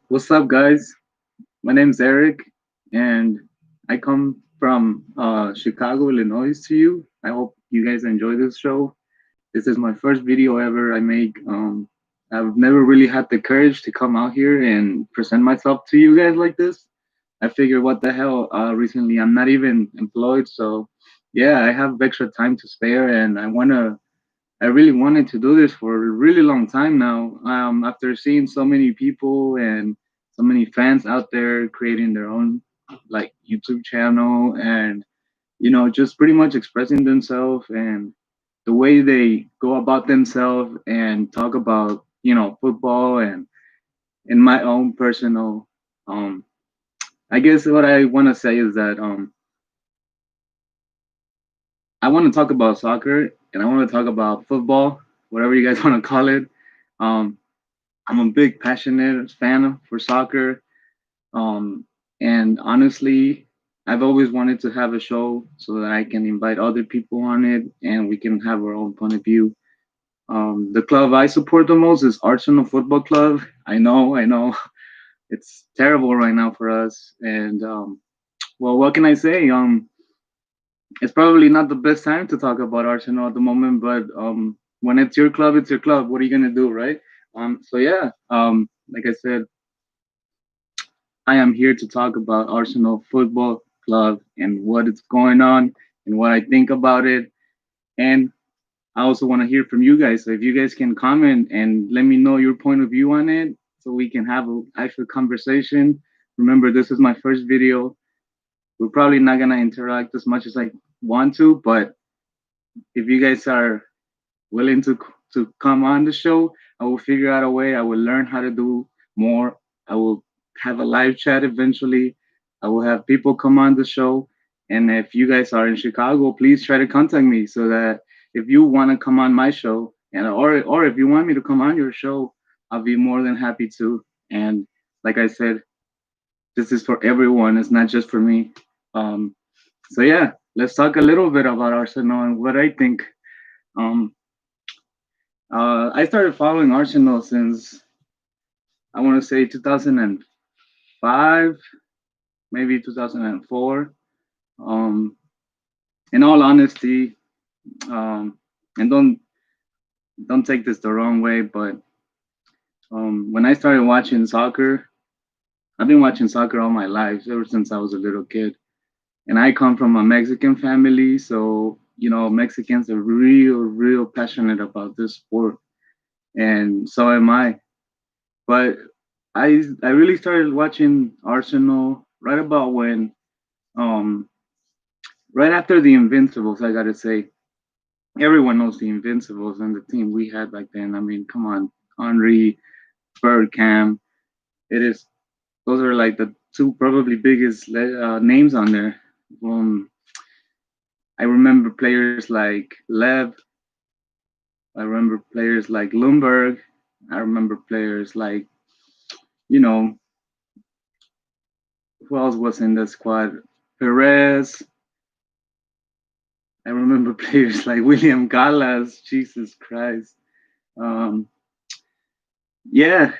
What's up, guys? My name's Eric, and I come from Chicago, Illinois to you. I hope you guys enjoy this show. This is my first video ever I make. I've never really had the courage to come out here and present myself to you guys like this. I figured, what the hell? Recently, I'm not even employed, so yeah, I have extra time to spare, and I really wanted to do this for a really long time now. After seeing so many people and so many fans out there creating their own like YouTube channel and just pretty much expressing themselves and the way they go about themselves and talk about football and in my own personal I guess what I want to say is that I want to talk about soccer and I want to talk about football, whatever you guys want to call it. Um, I'm a big passionate fan for soccer. Um, and honestly, I've always wanted to have a show so that I can invite other people on it and we can have our own point of view. The club I support the most is Arsenal Football Club. I know, it's terrible right now for us. And well, what can I say? It's probably not the best time to talk about Arsenal at the moment, but when it's your club, it's your club. What are you gonna do, right? So yeah, like I said, I am here to talk about Arsenal Football Club and what is going on and what I think about it. And I also want to hear from you guys. So if you guys can comment and let me know your point of view on it so we can have an actual conversation. Remember, this is my first video. We're probably not going to interact as much as I want to, but if you guys are willing to come on the show, I will figure out a way. I will learn how to do more. I will have a live chat eventually. I will have people come on the show. And if you guys are in Chicago, please try to contact me so that if you want to come on my show and or if you want me to come on your show, I'll be more than happy to. And like I said, this is for everyone. It's not just for me. Um, so yeah, let's talk a little bit about Arsenal and what I think. Um, I started following Arsenal since I want to say 2005, maybe 2004. Um, in all honesty, um, and don't take this the wrong way, but when I started watching soccer, I've been watching soccer all my life, ever since I was a little kid. And I come from a Mexican family, so Mexicans are real passionate about this sport, and so am I. But I really started watching Arsenal right about when um right after the Invincibles. I gotta say, everyone knows the Invincibles and the team we had back then. I mean, come on, Henry, Bergkamp. It is those are like the two probably biggest names on there. Um, I remember players like Lev. I remember players like Lundberg. I remember players like you know who else was in the squad? Perez. I remember players like William Gallas. Jesus Christ. Um, yeah,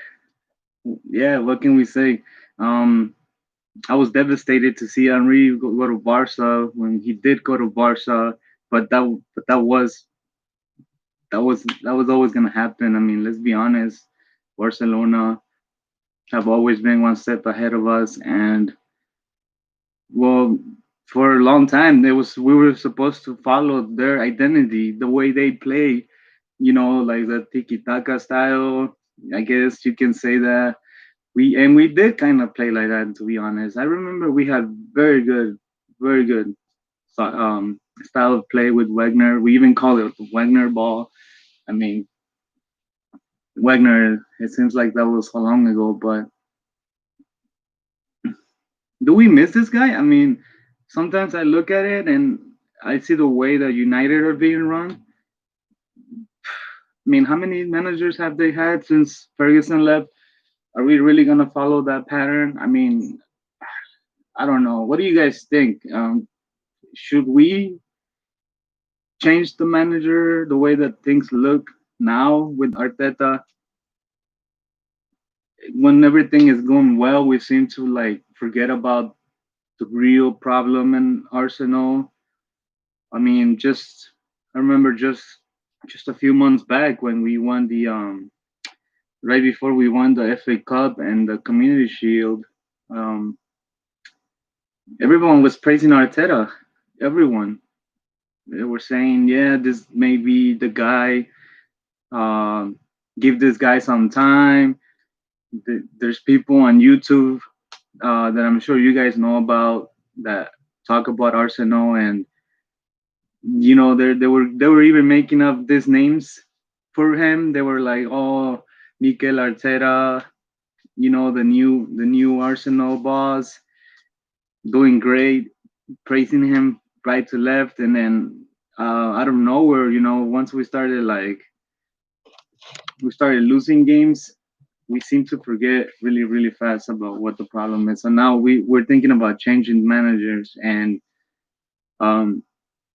yeah. What can we say? Um, I was devastated to see Henry go to Barca when he did go to Barca, but that was always gonna happen. I mean, let's be honest. Barcelona have always been one step ahead of us, and well, for a long time, there was we were supposed to follow their identity, the way they play, like the tiki taka style. I guess you can say that we did kind of play like that. To be honest, I remember we had very good style of play with Wagner. We even called it the Wagner ball. I mean, Wagner. It seems like that was so long ago, but do we miss this guy? I mean, sometimes I look at it and I see the way that United are being run. I mean, how many managers have they had since Ferguson left? Are we really gonna follow that pattern? I mean, I don't know. What do you guys think? Should we change the manager, the way that things look now with Arteta? when everything is going well, we seem to like forget about the real problem in Arsenal. I mean, just I remember just a few months back when we won the right before we won the FA Cup and the Community Shield. Um, everyone was praising Arteta. Everyone, they were saying, "Yeah, this may be the guy. Um, give this guy some time." There's people on YouTube that I'm sure you guys know about that talk about Arsenal, and they were even making up these names for him. They were like, "Oh, Mikel Arteta, the new Arsenal boss, doing great," praising him right to left, and then out of nowhere, once we started losing games, we seem to forget really, really fast about what the problem is. So now we're thinking about changing managers, and um,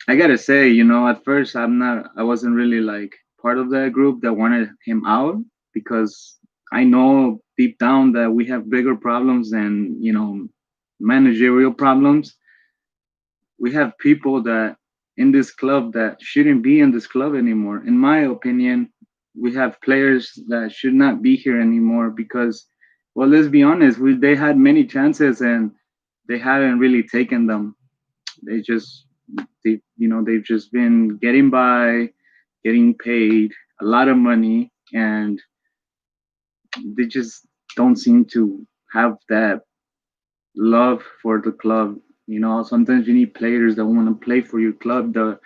I gotta say, at first I wasn't really like part of that group that wanted him out because I know deep down that we have bigger problems than managerial problems. We have people that in this club that shouldn't be in this club anymore. In my opinion, we have players that should not be here anymore because, well, let's be honest, they had many chances and they haven't really taken them. They just they've just been getting by, getting paid a lot of money, and they just don't seem to have that love for the club. Sometimes you need players that want to play for your club. The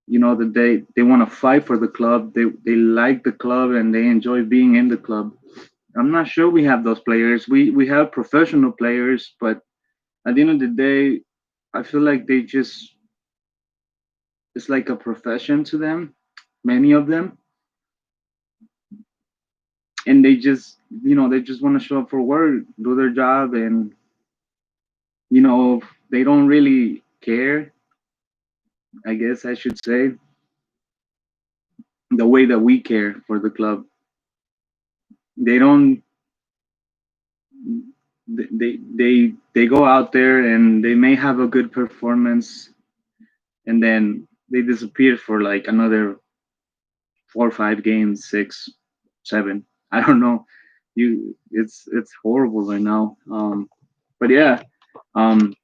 that they want to fight for the club. They like the club and they enjoy being in the club. I'm not sure we have those players. We have professional players, but at the end of the day, I feel like they just it's like a profession to them, many of them, and they just want to show up for work, do their job, and they don't really care. I guess I should say the way that we care for the club. They don't. They go out there and they may have a good performance, and then they disappear for like another 4 or 5 games, 6, 7. I don't know. It's horrible right now. But yeah. Um,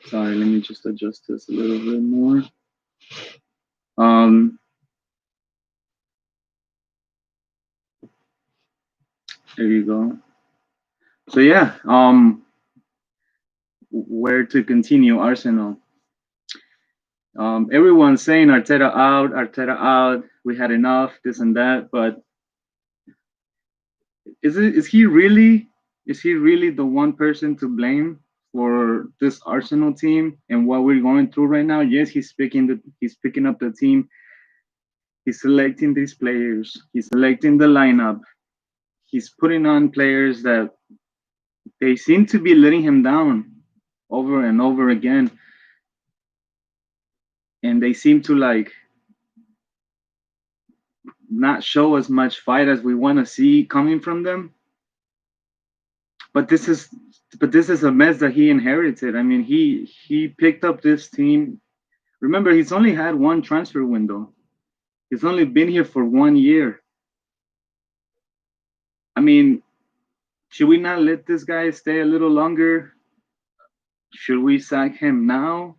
Sorry, let me just adjust this a little bit more. Um, there you go. So yeah, where to continue? Arsenal. Everyone's saying Arteta out, Arteta out. We had enough, this and that. But is he really the one person to blame for this Arsenal team and what we're going through right now? Yes, he's picking up the team. He's selecting these players. He's selecting the lineup. He's putting on players that they seem to be letting him down over and over again, and they seem to like not show as much fight as we want to see coming from them. But this is a mess that he inherited. I mean, he picked up this team. Remember, he's only had one transfer window. He's only been here for 1 year. I mean, should we not let this guy stay a little longer? Should we sack him now?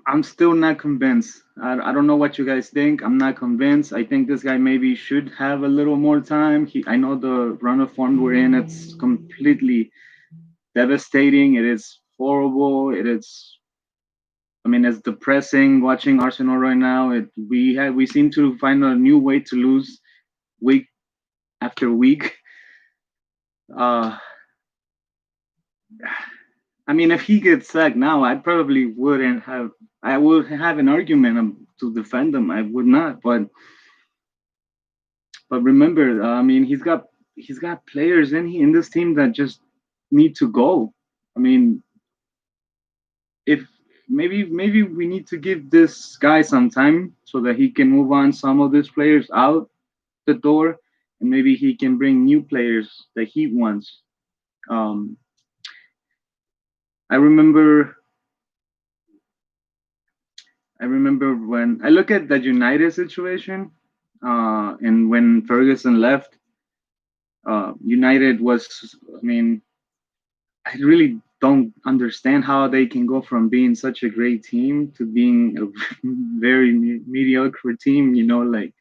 I'm still not convinced. I don't know what you guys think. I'm not convinced. I think this guy maybe should have a little more time. I know the run of form we're in. It's completely devastating. It is horrible. It is. I mean, it's depressing watching Arsenal right now. We seem to find a new way to lose week after week. Uh, I mean, if he gets sacked now, I probably wouldn't have. I would have an argument to defend him. I would not, but remember, I mean, he's got players in this team that just need to go. I mean, if maybe we need to give this guy some time so that he can move on some of these players out the door, and maybe he can bring new players that he wants. Um, I remember I remember when I look at the United situation, and when Ferguson left, United was. I mean, I really don't understand how they can go from being such a great team to being a very mediocre team. Like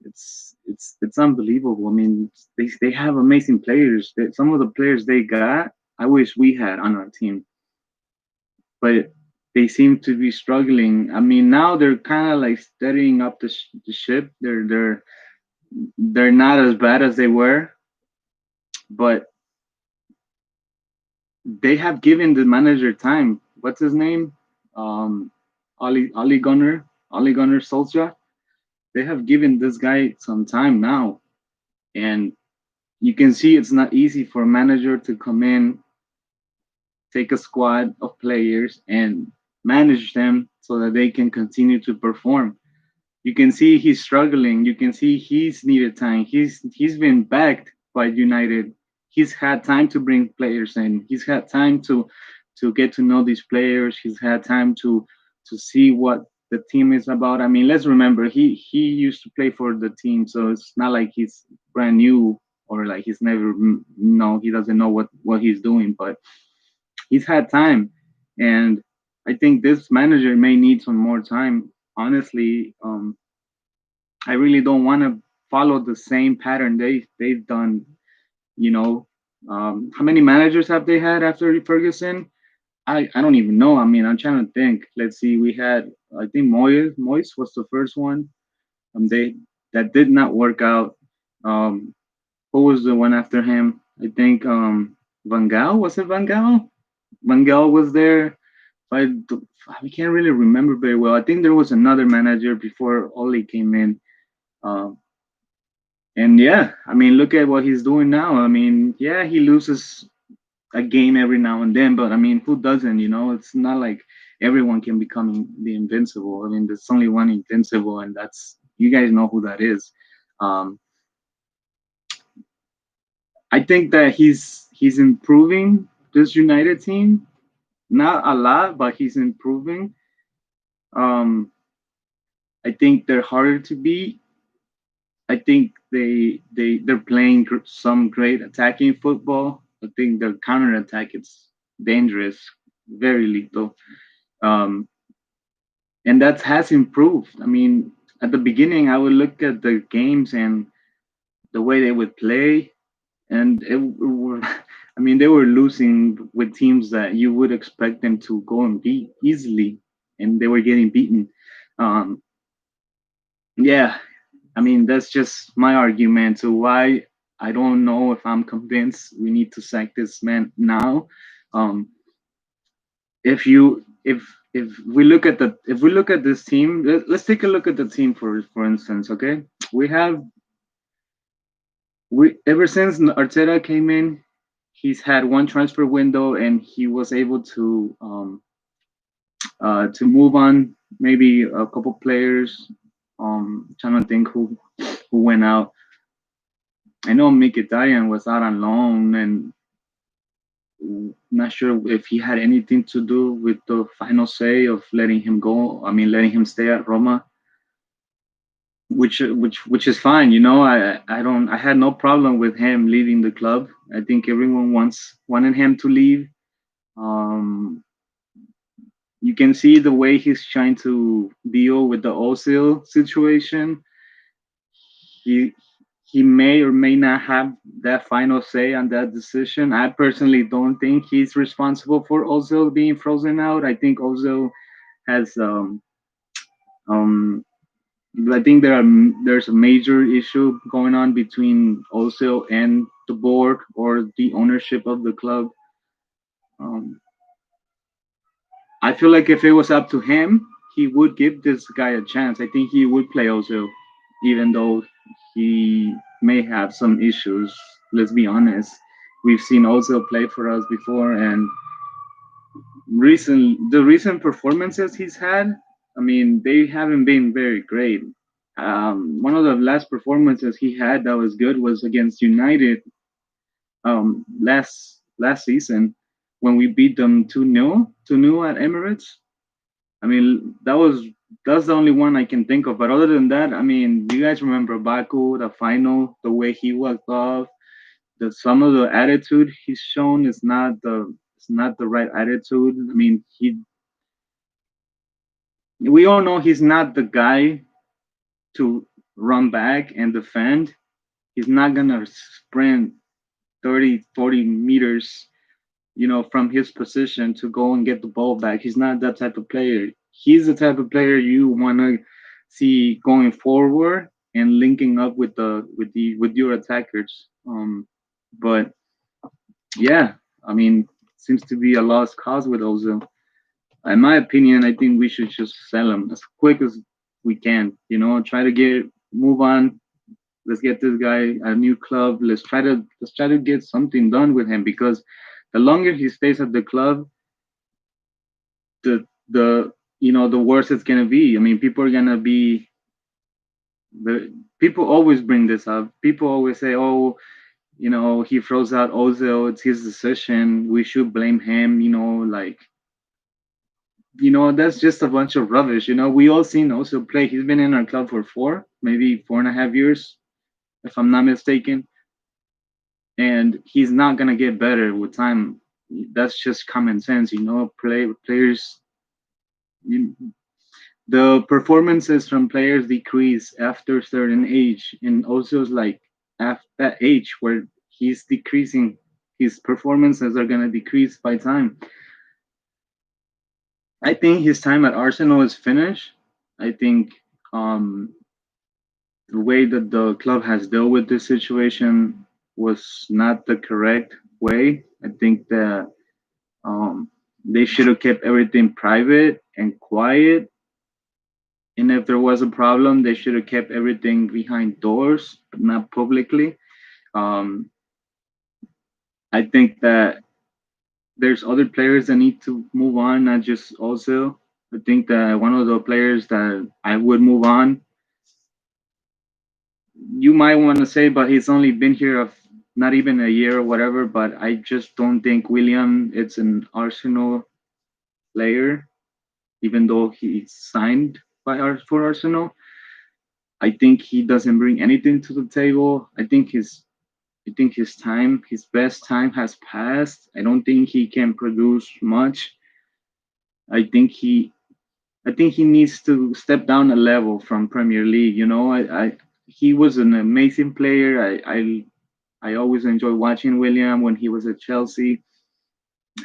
it's unbelievable. I mean, they have amazing players. Some of the players they got, I wish we had on our team, but they seem to be struggling. I mean, now they're kind of like steadying up the ship. They're not as bad as they were, but they have given the manager time. What's his name? Um, Oli Gunnar Solskjaer. They have given this guy some time now, and you can see it's not easy for a manager to come in, take a squad of players, and manage them so that they can continue to perform. You can see he's struggling. You can see he's needed time. He's been backed by United. He's had time to bring players in. He's had time to get to know these players. He's had time to see what the team is about. I mean, let's remember he used to play for the team, so it's not like he's brand new or like he's never no he doesn't know what he's doing, but he's had time, and I think this manager may need some more time. Honestly, I really don't want to follow the same pattern they've done. You know, how many managers have they had after Ferguson? I don't even know. I mean, I'm trying to think. Let's see. We had I think Moyes was the first one. They that did not work out. Um, who was the one after him? I think Van Gaal, was it Van Gaal? Van Gaal was there. I can't really remember very well. I think there was another manager before Oli came in. Um, And yeah, I mean, look at what he's doing now. I mean, yeah, he loses a game every now and then, but I mean, who doesn't? It's not like everyone can become the invincible. I mean, there's only one invincible, and that's you guys know who that is. Um, I think that he's improving this United team, not a lot, but he's improving. Um, I think they're harder to beat. I think they're playing some great attacking football. I think their counter attack is dangerous, very lethal, um, and that has improved. I mean, at the beginning, I would look at the games and the way they would play, and I mean, they were losing with teams that you would expect them to go and beat easily, and they were getting beaten. Um, yeah, I mean, that's just my argument to why I don't know if I'm convinced we need to sack this man now. Um, if we look at this team, let's take a look at the team for instance. Okay, we have we ever since Arteta came in, he's had one transfer window and he was able to move on maybe a couple players. Trying to think who went out. I know Mkhitaryan was out on loan, and not sure if he had anything to do with the final say of letting him go. I mean, letting him stay at Roma, which is fine. I had no problem with him leaving the club. I think everyone wanted him to leave. Um, you can see the way he's trying to deal with the Ozil situation. He he may or may not have that final say on that decision. I personally don't think he's responsible for Ozil being frozen out. I think Ozil has um I think there's a major issue going on between Ozil and the board or the ownership of the club. Um, I feel like if it was up to him, he would give this guy a chance. I think he would play Ozil, even though he may have some issues. Let's be honest. We've seen Ozil play for us before, and recent performances he's had, I mean, they haven't been very great. One of the last performances he had that was good was against United last season when we beat them 2-0 2-0 at Emirates. I mean, that's the only one I can think of. But other than that, I mean, do you guys remember Baku, the final, the way he walked off, the some of the attitude he's shown is not the right attitude. I mean, he we all know he's not the guy to run back and defend. He's not gonna sprint 30, 40 meters, from his position to go and get the ball back. He's not that type of player. He's the type of player you want to see going forward and linking up with your attackers. But yeah, I mean, seems to be a lost cause with Ozil. In my opinion, I think we should just sell him as quick as we can. Try to get move on. Let's get this guy a new club. Let's try to get something done with him because the longer he stays at the club, the worse it's gonna be. I mean, people always bring this up. People always say, "Oh, he throws out Ozil. It's his decision. We should blame him." That's just a bunch of rubbish. We all seen Ozil play. He's been in our club for maybe 4.5 years, if I'm not mistaken, and he's not gonna get better with time. That's just common sense. Players. You, the performances from players decrease after a certain age, and also like at that age where he's decreasing, his performances are gonna decrease by time. I think his time at Arsenal is finished. I think the way that the club has dealt with this situation was not the correct way. I think that they should have kept everything private and quiet. And if there was a problem, they should have kept everything behind doors, but not publicly. Um, I think that there's other players that need to move on, not just also. I think that one of the players that I would move on, you might want to say, but he's only been here of not even a year or whatever. But I just don't think William it's an Arsenal player, even though he's signed for Arsenal. I think he doesn't bring anything to the table. His best time has passed. I don't think he can produce much. I think he I think he needs to step down a level from Premier League. He was an amazing player. I always enjoy watching William when he was at Chelsea.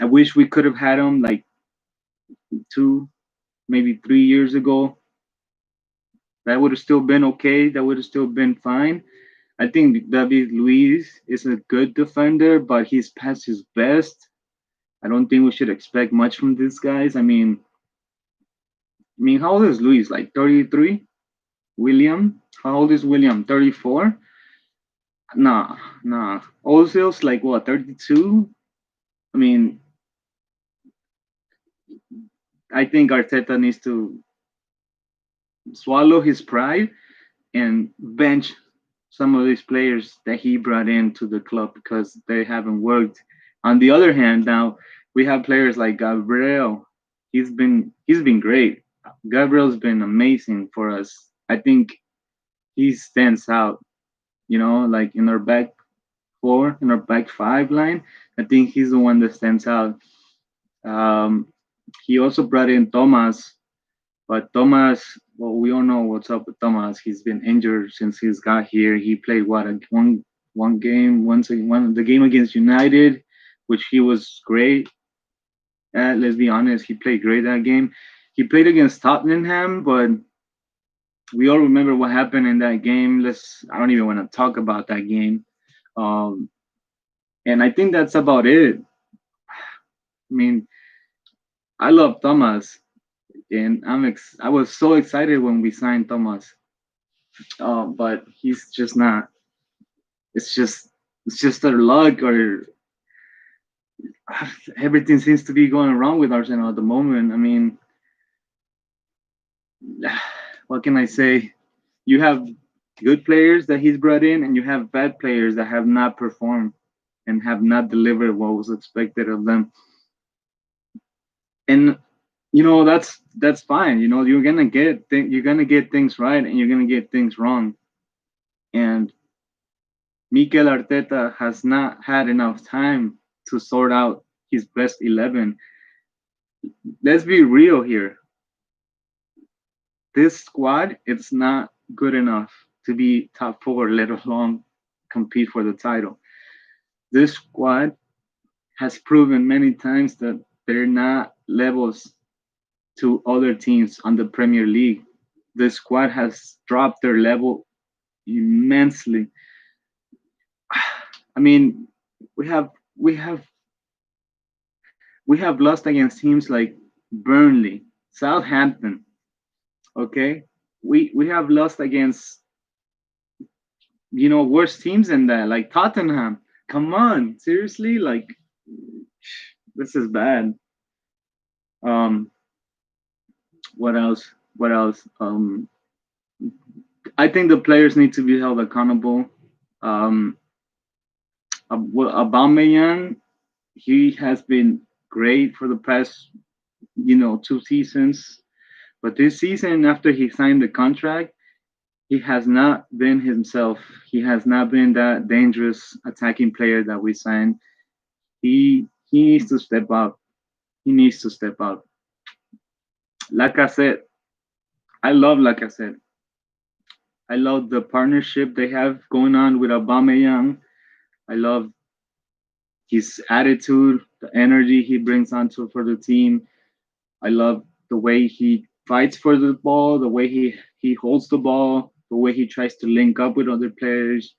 I wish we could have had him like 2, maybe 3 years ago. That would have still been okay. That would have still been fine. I think David Luiz is a good defender, but he's past his best. I don't think we should expect much from these guys. I mean, how old is Luis? Like 33? William? How old is William? 34? Nah, nah. Ozil's like what, 32? I mean, I think Arteta needs to swallow his pride and bench some of these players that he brought into the club because they haven't worked. On the other hand, now we have players like Gabriel. He's been great. Gabriel's been amazing for us. I think he stands out. Like in our back four, in our back five line. I think he's the one that stands out. Um, he also brought in Thomas, but Thomas, well, we all know what's up with Thomas. He's been injured since he's got here. He played what one game, one the game against United, which he was great at. Let's be honest, he played great that game. He played against Tottenham, but we all remember what happened in that game. I don't even want to talk about that game. Um, and I think that's about it. I mean, I love Thomas, and I was so excited when we signed Thomas. But he's just not. It's just it's just our luck, or everything seems to be going wrong with Arsenal at the moment. I mean, what can I say? You have good players that he's brought in, and you have bad players that have not performed and have not delivered what was expected of them. And that's fine. You're gonna get things right, and you're gonna get things wrong. And Mikel Arteta has not had enough time to sort out his best 11. Let's be real here. This squad, it's not good enough to be top four, let alone compete for the title. This squad has proven many times that they're not levels to other teams on the Premier League. The squad has dropped their level immensely. I mean, we have we have we have lost against teams like Burnley, Southampton. Okay, we have lost against worse teams than that, like Tottenham. Come on, seriously, like this is bad. Um, what else? What else? I think the players need to be held accountable. Um, Aubameyang, he has been great for the past, 2 seasons, but this season, after he signed the contract, he has not been himself. He has not been that dangerous attacking player that we signed. He needs to step up. He needs to step up. Like I said, I love Lacazette. I love the partnership they have going on with Aubameyang. I love his attitude, the energy he brings onto for the team. I love the way he fights for the ball, the way he holds the ball, the way he tries to link up with other players.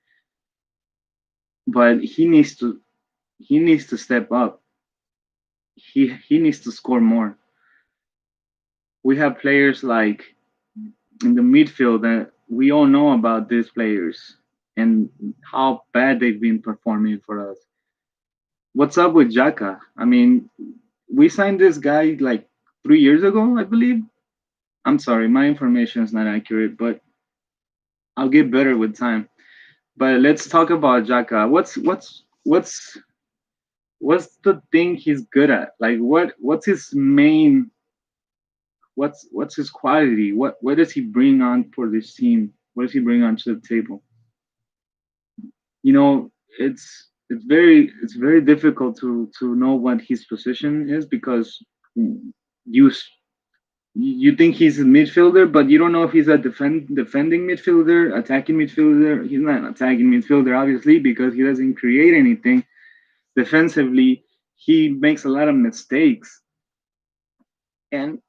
But he needs to step up. He needs to score more. We have players like in the midfield that we all know about these players and how bad they've been performing for us. What's up with Jaka? I mean, we signed this guy like 3 years ago, I believe. I'm sorry, my information is not accurate, but I'll get better with time. But let's talk about Jaka. What's the thing he's good at? Like what's his main what's his quality? What does he bring on for this team? What does he bring onto the table? You know, it's very difficult to know what his position is because you you think he's a midfielder, but you don't know if he's a defending midfielder, attacking midfielder. He's not an attacking midfielder, obviously, because he doesn't create anything defensively. He makes a lot of mistakes, and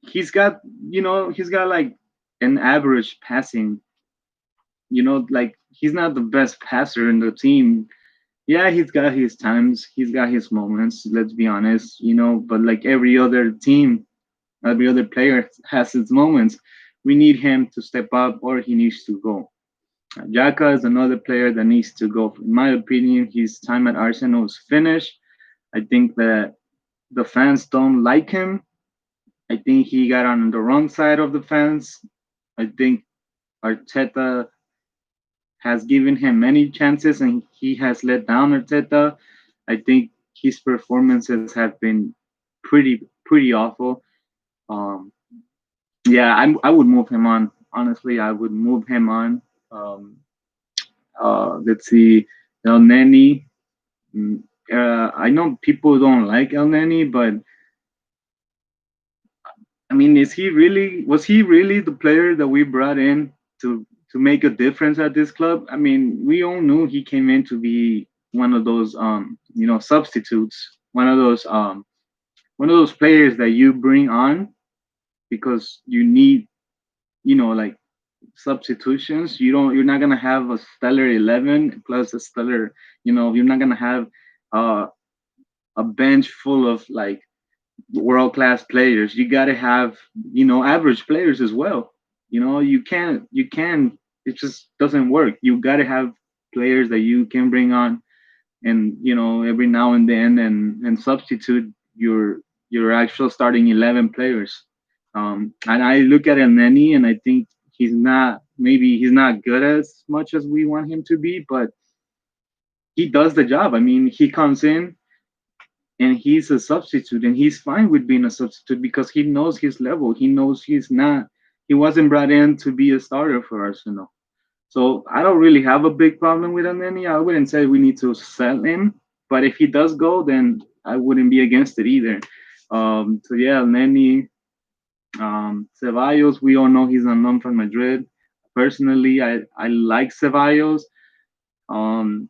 he's got like an average passing. Like he's not the best passer in the team. Yeah, he's got his times, he's got his moments. Let's be honest, but like every other team, every other player has its moments. We need him to step up, or he needs to go. Jaka is another player that needs to go. In my opinion, his time at Arsenal is finished. I think that the fans don't like him. I think he got on the wrong side of the fence. I think Arteta has given him many chances and he has let down Arteta. I think his performances have been pretty awful. Um, yeah, I would move him on. Honestly, I would move him on. Um, let's see, El Neni. mm, I know people don't like El Neni, but I mean, was he really the player that we brought in to make a difference at this club? I mean, we all knew he came in to be one of those substitutes, one of those players that you bring on because you need, like substitutions. You're not gonna have a stellar 11 plus a stellar, you're not gonna have uh, a bench full of like world class players. You got to have average players as well. You can. It just doesn't work. You got to have players that you can bring on and every now and then, and substitute your actual starting 11 players. And I look at Elneny and I think he's not good as much as we want him to be, but he does the job. I mean, he comes in and he's a substitute, and he's fine with being a substitute because he knows his level. He knows he wasn't brought in to be a starter for Arsenal. So I don't really have a big problem with Elneny. I wouldn't say we need to sell him, but if he does go, then I wouldn't be against it either. So yeah, Elneny, Ceballos, we all know he's unknown from Madrid. Personally, I like Ceballos. Um,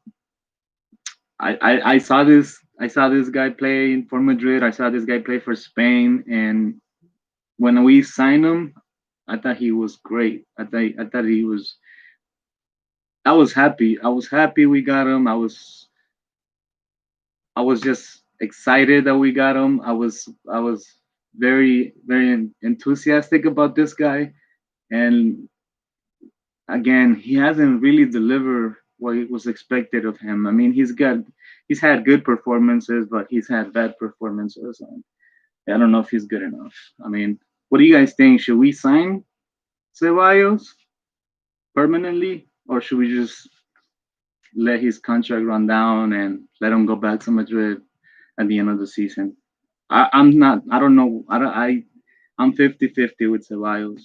I saw this guy play for Madrid. I saw this guy play for Spain, and when we signed him, I thought he was great. I thought he was. I was happy. I was happy we got him. I was just excited that we got him. I was very enthusiastic about this guy, and again, he hasn't really delivered what was expected of him. I mean, he's had good performances, but he's had bad performances. And I don't know if he's good enough. I mean, what do you guys think? Should we sign Ceballos permanently, or should we just let his contract run down and let him go back to Madrid at the end of the season? I'm not. I don't know. I don't. I'm 50-50 with Ceballos.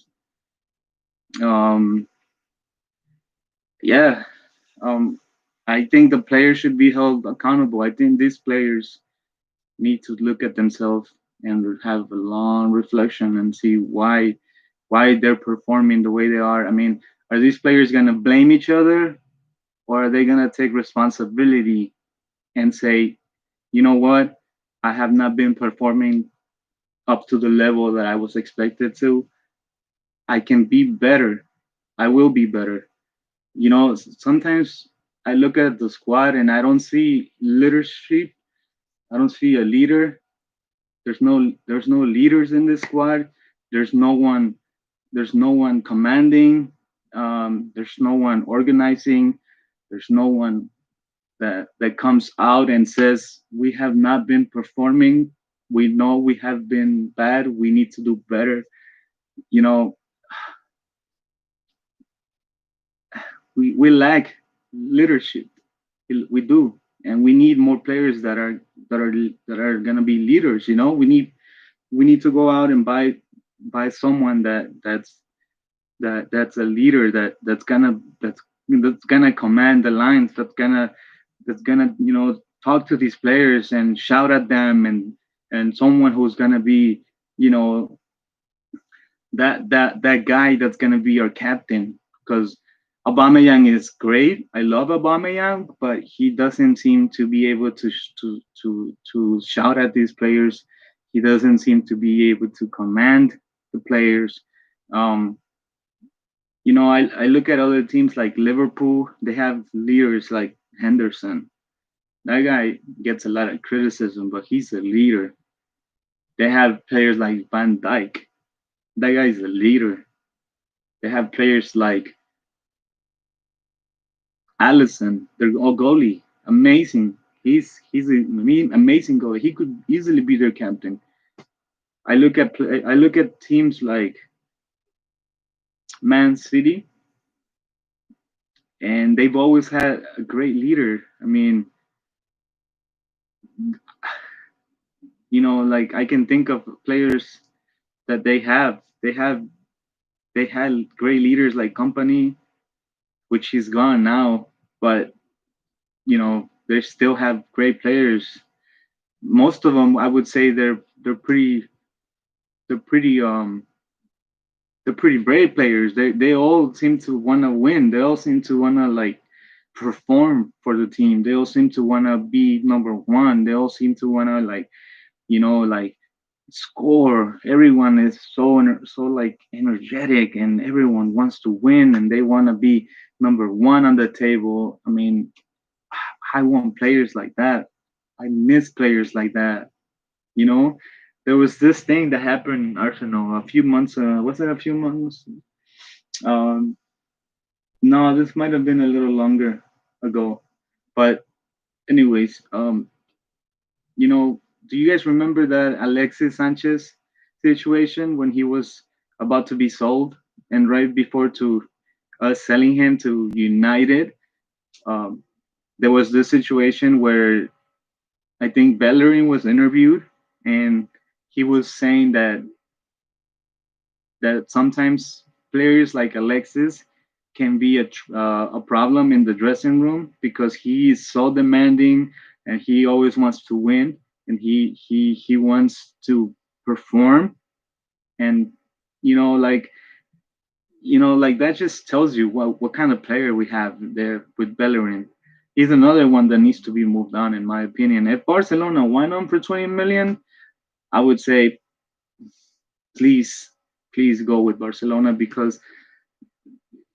Um, yeah. Um, I think the players should be held accountable. I think these players need to look at themselves and have a long reflection and see why they're performing the way they are. I mean, are these players gonna blame each other, or are they gonna take responsibility and say, you know what, I have not been performing up to the level that I was expected to. I can be better. I will be better. Sometimes I look at the squad and I don't see leadership. I don't see a leader. There's no leaders in this squad. There's no one there's no one commanding. There's no one organizing. There's no one that comes out and says we have not been performing. We know we have been bad. We need to do better. You know, we lack leadership. We do, and we need more players that are gonna be leaders. We need to go out and buy someone that's a leader that's gonna command the lines, that's gonna talk to these players and shout at them, and someone who's gonna be you know that guy that's gonna be our captain, because Aubameyang is great. I love Aubameyang, but he doesn't seem to be able to shout at these players. He doesn't seem to be able to command the players. Um, I look at other teams like Liverpool. They have leaders like Henderson. That guy gets a lot of criticism, but he's a leader. They have players like Van Dijk. That guy's a leader. They have players like Allison, their goalie. Amazing. He's an amazing goalie. He could easily be their captain. I look at teams like Man City, and they've always had a great leader. I mean, like I can think of players that they have. They had great leaders like Company, which he's gone now, but they still have great players. Most of them, I would say, they're pretty they're pretty brave players. They all seem to want to win. They all seem to want to like perform for the team. They all seem to want to be number one. They all seem to want to like score. Everyone is so like energetic, and everyone wants to win, and they want to be number one on the table. I mean, I want players like that. I miss players like that. You know, there was this thing that happened in Arsenal a few months. Was it a few months? Um, no, this might have been a little longer ago, but Anyways, do you guys remember that Alexis Sanchez situation when he was about to be sold, and right before to us selling him to United, um, there was this situation where I think Bellerin was interviewed, and he was saying that sometimes players like Alexis can be a problem in the dressing room because he is so demanding and he always wants to win, and he wants to perform. And you know like like that just tells you what kind of player we have there with Bellerin. He's another one that needs to be moved on, in my opinion. If Barcelona won him for 20 million, I would say please, please go with Barcelona, because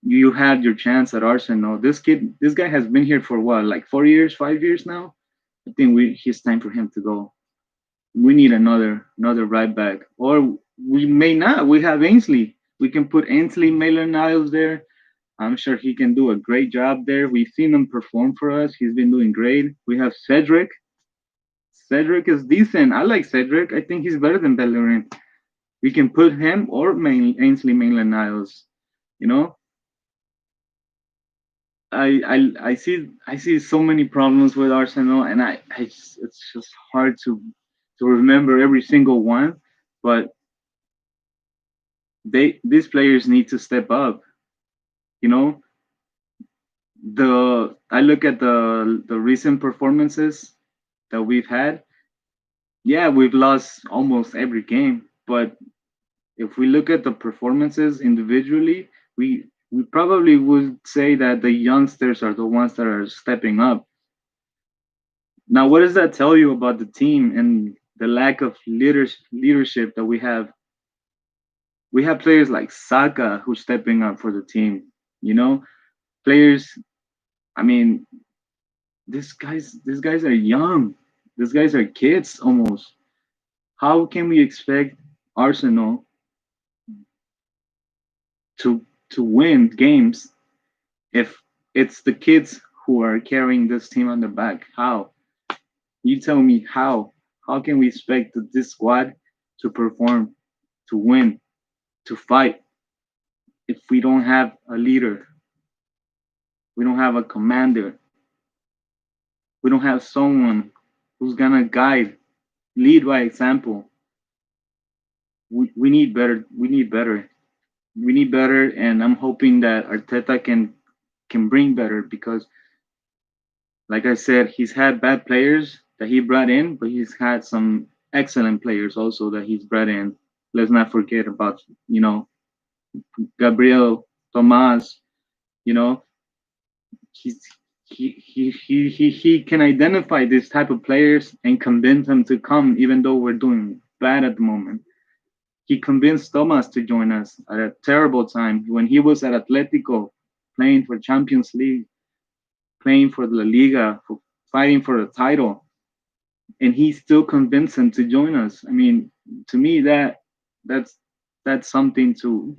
you had your chance at Arsenal. This guy has been here for what, like 4 years, 5 years now. I think it's time for him to go. We need another right back, or we may not. We have Ainsley. We can put Ainsley Maitland-Niles there. I'm sure he can do a great job there. We've seen him perform for us. He's been doing great. We have Cedric. Cedric is decent. I like Cedric. I think he's better than Bellerin. We can put him or Ainsley Maitland-Niles. You know, I see so many problems with Arsenal, and it's just hard to remember every single one. But these players need to step up. You know, the I look at the recent performances that we've had. Yeah, we've lost almost every game, but if we look at the performances individually, we probably would say that the youngsters are the ones that are stepping up. Now, what does that tell you about the team and the lack of leadership that we have? We have players like Saka who's stepping up for the team. You know, players. I mean, these guys are young. These guys are kids almost. How can we expect Arsenal to win games if it's the kids who are carrying this team on the back? How? You tell me how. How can we expect this squad to perform, to win, to fight if we don't have a leader? We don't have a commander. We don't have someone who's gonna guide, lead by example. We need better. We need better. We need better, and I'm hoping that Arteta can bring better, because, like I said, he's had bad players that he brought in, but he's had some excellent players also that he's brought in. Let's not forget about Gabriel Tomas. You know, he's he can identify this type of players and convince them to come, even though we're doing bad at the moment. He convinced Thomas to join us at a terrible time when he was at Atletico, playing for Champions League, playing for La Liga, for fighting for the title, and he still convinced him to join us. I mean, to me, that's that's something to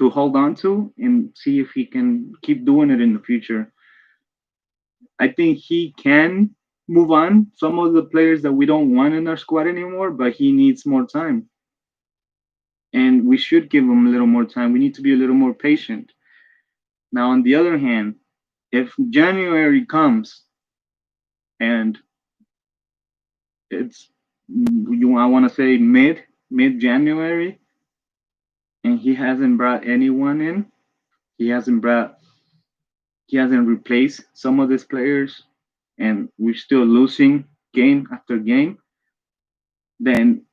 hold on to and see if he can keep doing it in the future. I think he can move on some of the players that we don't want in our squad anymore, but he needs more time. And we should give him a little more time. We need to be a little more patient. Now, on the other hand, if January comes and it's I want to say mid January, and he hasn't brought anyone in, he hasn't brought he hasn't replaced some of these players, and we're still losing game after game, then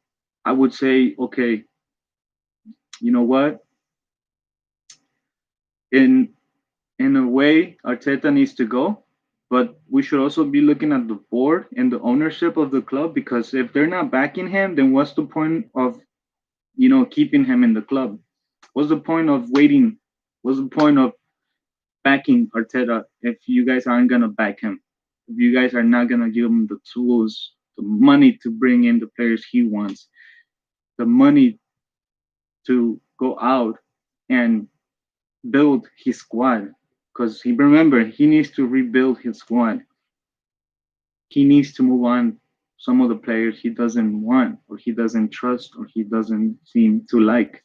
I would say, okay, you know what? In in a way, Arteta needs to go, but we should also be looking at the board and the ownership of the club, because if they're not backing him, then what's the point of keeping him in the club? What's the point of waiting? What's the point of backing Arteta if you guys aren't gonna back him? If you guys are not gonna give him the tools, the money to bring in the players he wants, the money to go out and build his squad, because he needs to rebuild his squad. he needs to move on some of the players he doesn't want or he doesn't trust or he doesn't seem to like.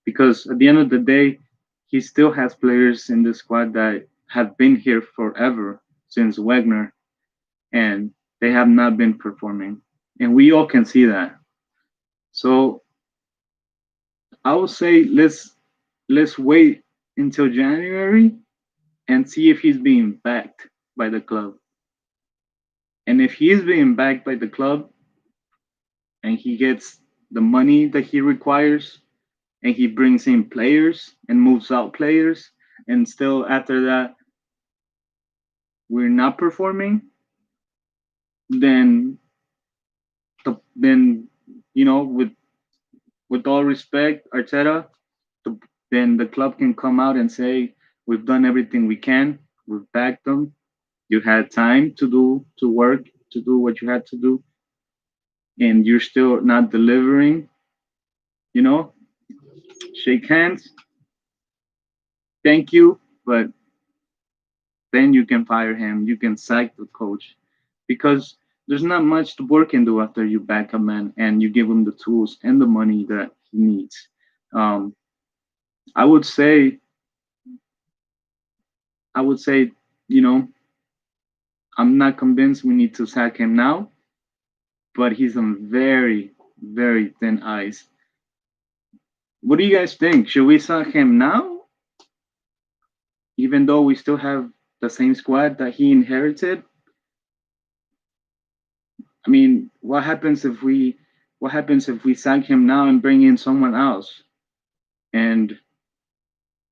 Because at the end of the day, he still has players in the squad that have been here forever since Wagner, and they have not been performing. And we all can see that. So I would say let's wait until January and see if he's being backed by the club. And if he is being backed by the club and he gets the money that he requires and he brings in players and moves out players and still after that we're not performing, then then with all respect, Arteta, the, then the club can come out and say we've done everything we can, we've backed them. You had time to work to do what you had to do, and you're still not delivering. You know, shake hands, thank you, but then you can fire him. You can sack the coach because there's not much the board can do after you back a man and you give him the tools and the money that he needs. Um, I would say, I would say, you know, I'm not convinced we need to sack him now, but he's on very, very thin ice. What do you guys think? Should we sack him now, even though we still have the same squad that he inherited? I mean, what happens if we sack him now and bring in someone else and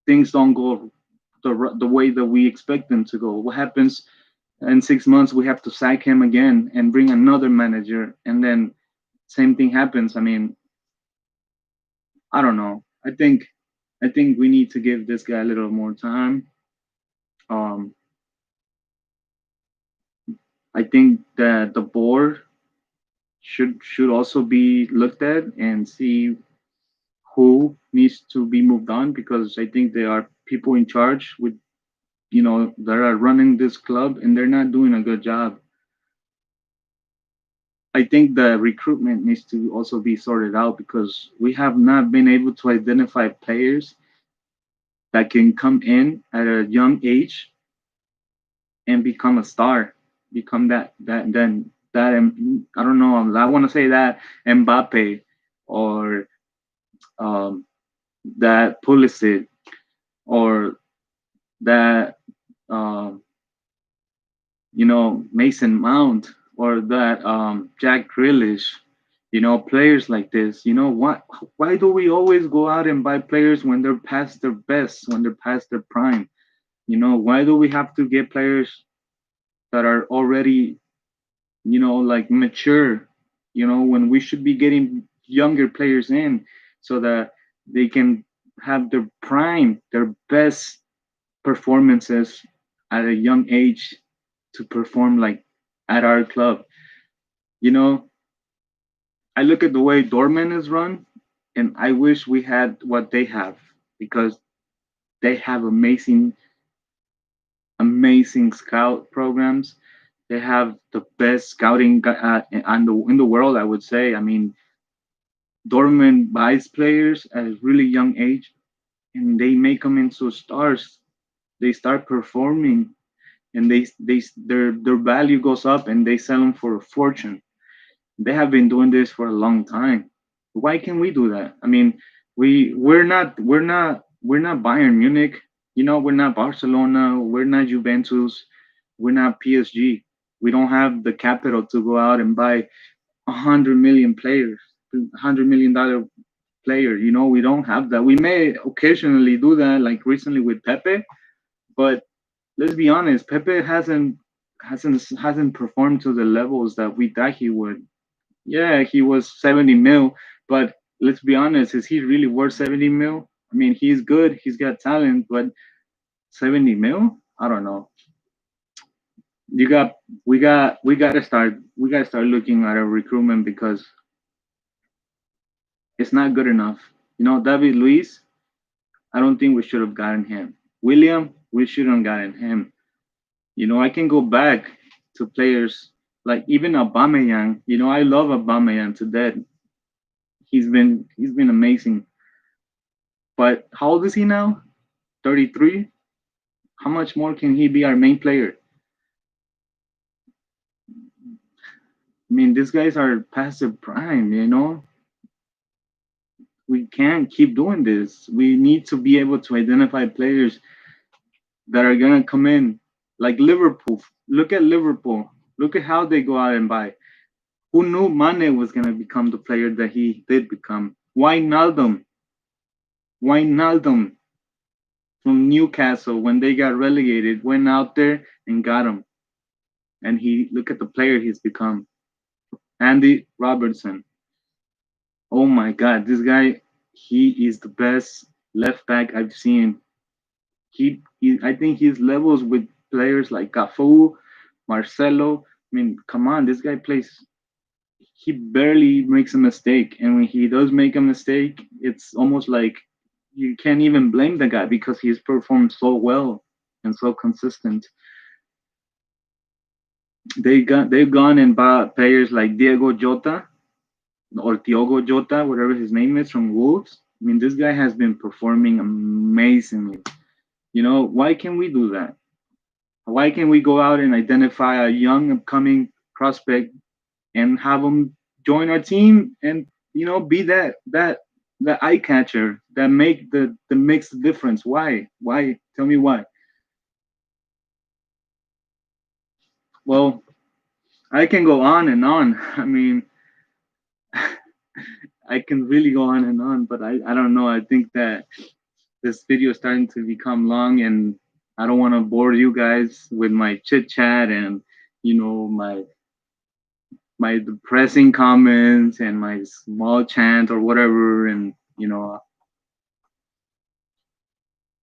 things don't go the way that we expect them to go? What happens in 6 months we have to sack him again and bring another manager and then same thing happens? I mean, I don't know. I think we need to give this guy a little more time. Um, I think that the board should also be looked at and see who needs to be moved on because I think there are people in charge with that are running this club and they're not doing a good job. I think the recruitment needs to also be sorted out because we have not been able to identify players that can come in at a young age and become a star, become I don't know. I want to say that Mbappe or um, that Pulisic or that um, Mason Mount or that Jack Grealish, players like this. Why do we always go out and buy players when they're past their best, when they're past their prime? Why do we have to get players that are already, like mature, when we should be getting younger players in so that they can have their prime, their best performances at a young age to perform like at our club. You know, I look at the way Dortmund is run, and I wish we had what they have because they have amazing, amazing scout programs. They have the best scouting in the world, I would say. I mean, Dortmund buys players at a really young age, and they make them into stars. They start performing, and their value goes up, and they sell them for a fortune. They have been doing this for a long time. Why can we do that? I mean, we're not Bayern Munich. We're not Barcelona. We're not Juventus. We're not PSG. We don't have the capital to go out and buy 100 million players, $100 million player. We don't have that. We may occasionally do that, like recently with Pepe, but let's be honest, Pepe hasn't performed to the levels that we thought he would. Yeah, he was 70 mil, but let's be honest, is he really worth 70 mil? I mean, he's good, he's got talent, but 70 mil? I don't know. You got we got to start looking at our recruitment because it's not good enough. David Luis, I don't think we should have gotten him. William, we shouldn't have gotten him. I can go back to players Like even Aubameyang, I love Aubameyang to death. He's been amazing. But how old is he now? 33. How much more can he be our main player? I mean, these guys are past their prime. We can't keep doing this. We need to be able to identify players that are gonna come in, like Liverpool. Look at Liverpool. Look at how they go out and buy. Who knew Mane was gonna become the player that he did become? Wijnaldum, Wijnaldum from Newcastle when they got relegated went out there and got him. And he look at the player he's become. Andy Robertson. Oh my God, this guy, he is the best left back I've seen. I think his levels with players like Cafu, Marcelo. I mean, come on, this guy plays. He barely makes a mistake, and when he does make a mistake, it's almost like you can't even blame the guy because he's performed so well and so consistent. They've gone and bought players like Diego Jota or Diogo Jota, whatever his name is, from Wolves. I mean, this guy has been performing amazingly. Why can we do that? Why can we go out and identify a young upcoming prospect and have them join our team and be that eye catcher that make the makes the difference? Why? Tell me why. Well, I can go on and on. I mean, I can really go on and on, but I don't know. I think that this video is starting to become long, and I don't want to bore you guys with my chit chat and my depressing comments and my small chant or whatever. And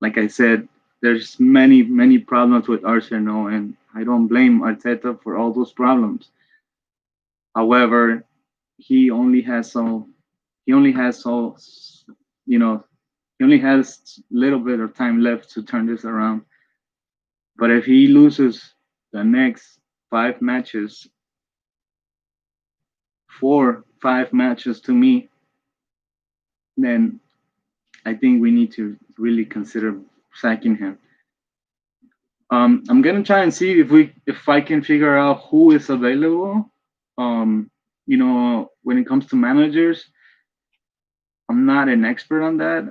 like I said, there's many problems with Arsenal, and I don't blame Arteta for all those problems. However, he only has so he only has so you know he only has little bit of time left to turn this around. But if he loses the next 5 matches, 4 5 matches to me, then I think we need to really consider sacking him. I'm gonna try and see if I can figure out who is available. When it comes to managers, I'm not an expert on that.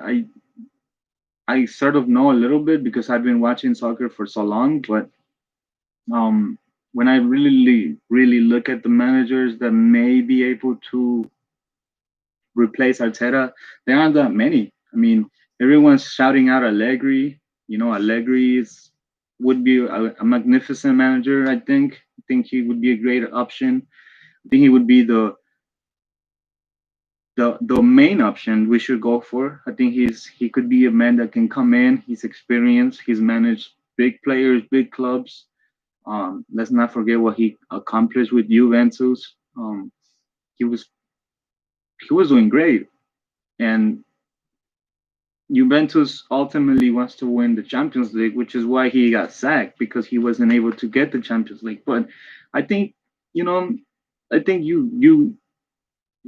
I sort of know a little bit because I've been watching soccer for so long, but um, when I really look at the managers that may be able to replace Arteta, there aren't that many. I mean, everyone's shouting out Allegri. Allegri would be a magnificent manager. I think he would be a great option. I think he would be the main option we should go for. I think he could be a man that can come in. He's experienced. He's managed big players, big clubs. Let's not forget what he accomplished with Juventus. He was he was doing great, and Juventus ultimately wants to win the Champions League, which is why he got sacked because he wasn't able to get the Champions League. But I think, you know, I think you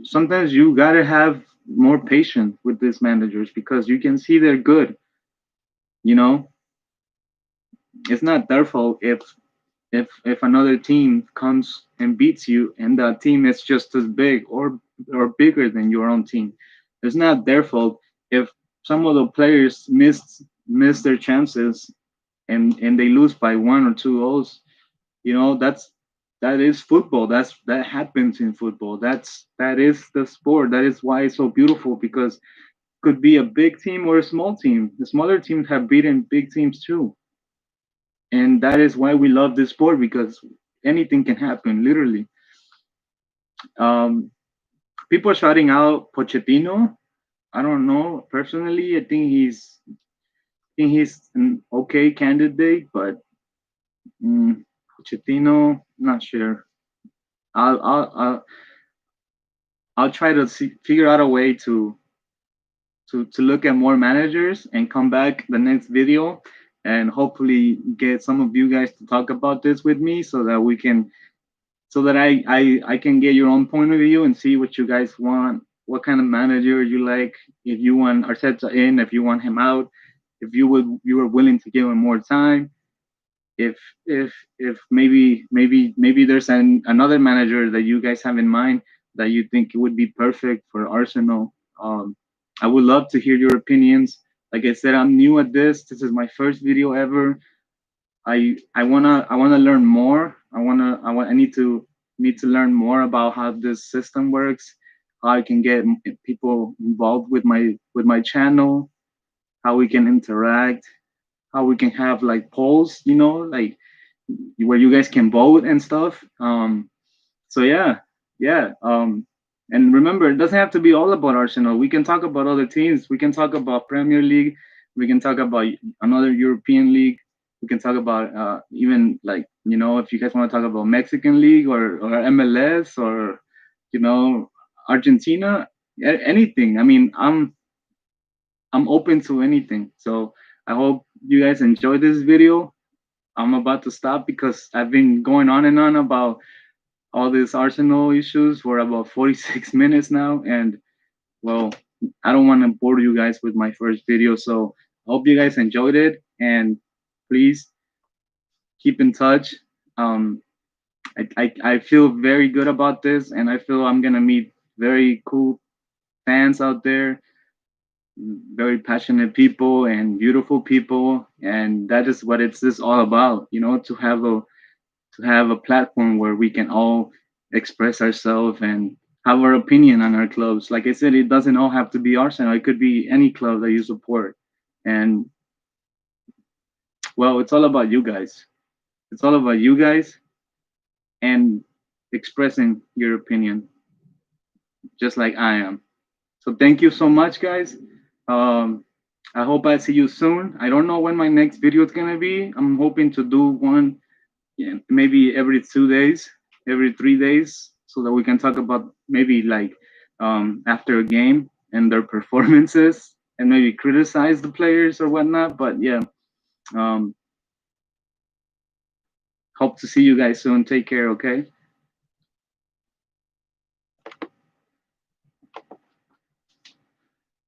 sometimes you gotta have more patience with these managers because you can see they're good. You know, it's not their fault if another team comes and beats you and that team is just as big or bigger than your own team. It's not their fault if some of the players miss their chances and they lose by 1 or 2 goals. That is football. That happens in football. That is the sport. That is why it's so beautiful because it could be a big team or a small team. The smaller teams have beaten big teams too, and that is why we love this sport because anything can happen, literally. Um, People are shouting out Pochettino. I don't know personally. I think he's an okay candidate, but Pochettino, not sure. I'll try to figure out a way to look at more managers and come back the next video and hopefully get some of you guys to talk about this with me so that we can so that I can get your own point of view and see what you guys want, what kind of manager you like. If you want Arteta in, if you want him out, if you were willing to give him more time, if if maybe there's another manager that you guys have in mind that you think would be perfect for Arsenal. I would love to hear your opinions. Like I said, I'm new at this. This is my first video ever. I wanna learn more. I need to learn more about how this system works, how I can get people involved with my channel, how we can interact, how we can have like polls, like where you guys can vote and stuff. So yeah, yeah. And remember, it doesn't have to be all about Arsenal. We can talk about other teams. We can talk about Premier League. We can talk about another European league. We can talk about even like if you guys want to talk about Mexican league or MLS or you know Argentina, anything. I mean, I'm open to anything. So I hope you guys enjoyed this video. I'm about to stop because I've been going on and on about all these Arsenal issues for about 46 minutes now. And well, I don't want to bore you guys with my first video. So I hope you guys enjoyed it. And please keep in touch. Um, I feel very good about this. And I feel I'm going to meet very cool fans out there, very passionate people and beautiful people. And that is what it's this all about, to have a platform where we can all express ourselves and have our opinion on our clubs. Like I said, it doesn't all have to be Arsenal. It could be any club that you support. And well, it's all about you guys. It's all about you guys and expressing your opinion, just like I am. So thank you so much, guys. Um, I hope I see you soon. I don't know when my next video is gonna be. I'm hoping to do one, yeah, maybe every 2 days, every 3 days, so that we can talk about maybe like after a game and their performances and maybe criticize the players or whatnot. But yeah, um, hope to see you guys soon. Take care, okay?